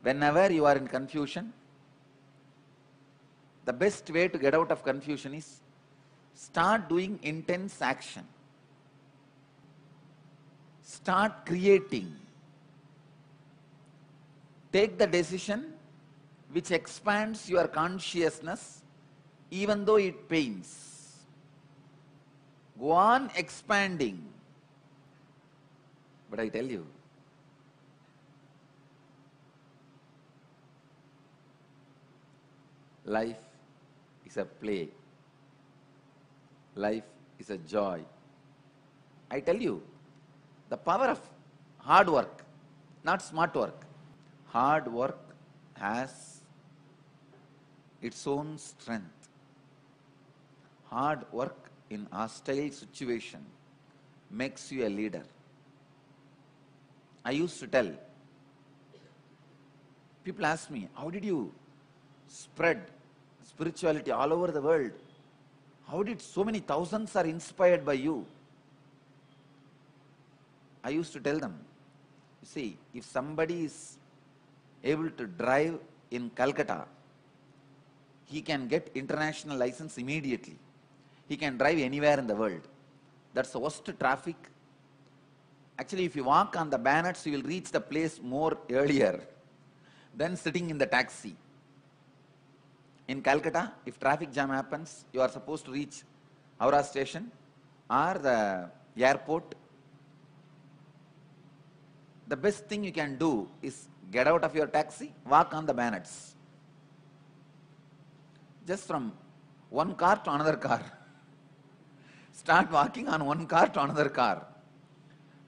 Whenever you are in confusion, the best way to get out of confusion is start doing intense action. Start creating. Take the decision which expands your consciousness even though it pains. Go on expanding. But I tell you, life is a play. Life is a joy. I tell you, the power of hard work, not smart work. Hard work has its own strength. Hard work in hostile situation makes you a leader. I used to tell, people ask me, how did you spread spirituality all over the world? How did so many thousands are inspired by you? I used to tell them, you see, if somebody is able to drive in Calcutta, he can get international license immediately. He can drive anywhere in the world. That's the worst traffic. Actually, if you walk on the banners, you will reach the place more earlier than sitting in the taxi. In Calcutta, if traffic jam happens, you are supposed to reach Howrah station or the airport. The best thing you can do is get out of your taxi, walk on the banners. Just from one car to another car. Start walking on one car to another car.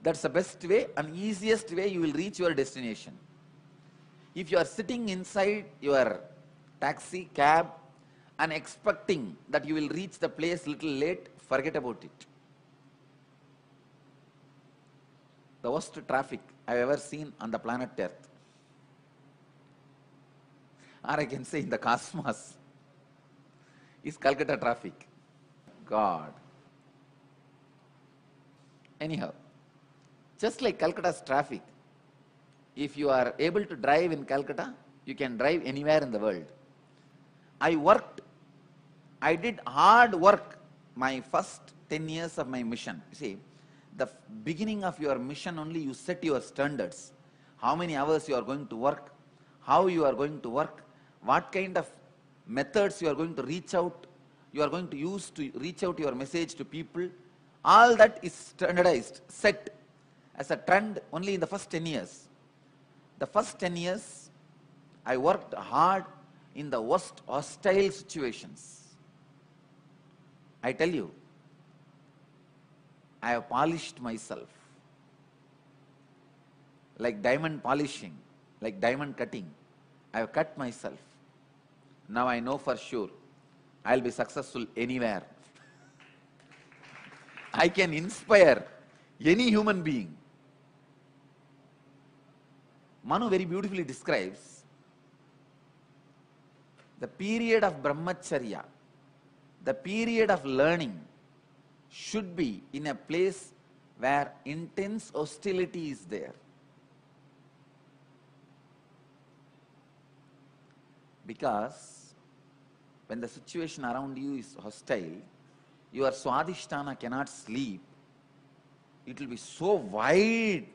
That's the best way and easiest way you will reach your destination. If you are sitting inside your taxi, cab and expecting that you will reach the place little late, forget about it. The worst traffic I have ever seen on the planet Earth, or I can say in the cosmos, is Calcutta traffic. God. Anyhow, just like Calcutta's traffic, if you are able to drive in Calcutta, you can drive anywhere in the world. I did hard work my first 10 years of my mission. You see, the beginning of your mission only you set your standards. How many hours you are going to work, how you are going to work, what kind of methods you are going to reach out, you are going to use to reach out your message to people. All that is standardized, set as a trend only in the first 10 years. The first 10 years, I worked hard in the worst hostile situations. I tell you, I have polished myself like diamond polishing, like diamond cutting. I have cut myself. Now I know for sure I will be successful anywhere. I can inspire any human being. Manu very beautifully describes the period of brahmacharya, the period of learning should be in a place where intense hostility is there. Because when the situation around you is hostile, your swadhisthana cannot sleep. It will be so wide,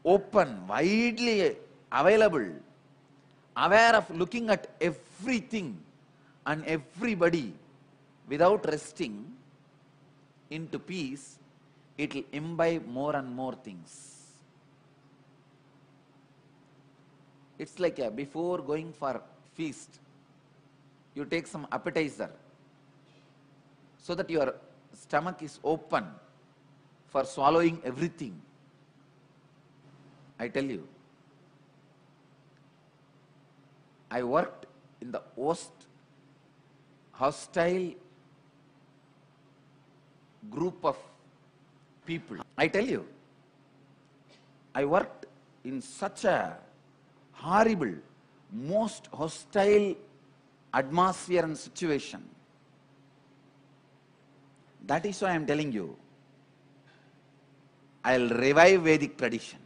open, widely available, aware of looking at everything and everybody without resting into peace. It will imbibe more and more things. It's like before going for feast, you take some appetizer so that your stomach is open for swallowing everything. I tell you, I worked in the most hostile group of people. I tell you, I worked in such a horrible, most hostile atmosphere and situation. That is why I am telling you, I will revive Vedic tradition.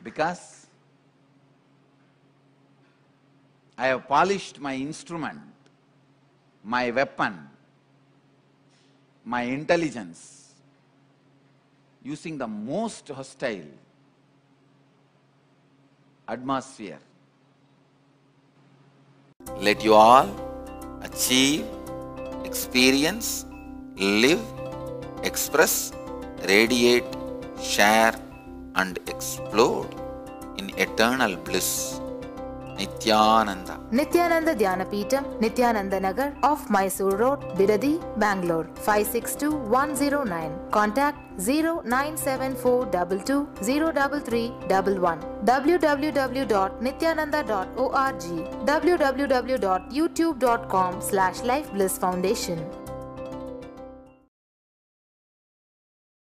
Because I have polished my instrument, my weapon, my intelligence, using the most hostile atmosphere. Let you all achieve, experience, live, express, radiate, share and explode in eternal bliss. Nityananda. Nityananda Dhyanapitham, Nityananda Nagar, off Mysore Road, Bidadi, Bangalore, 562109. Contact 09742203311. www.nityananda.org. www.youtube.com/Life Bliss Foundation.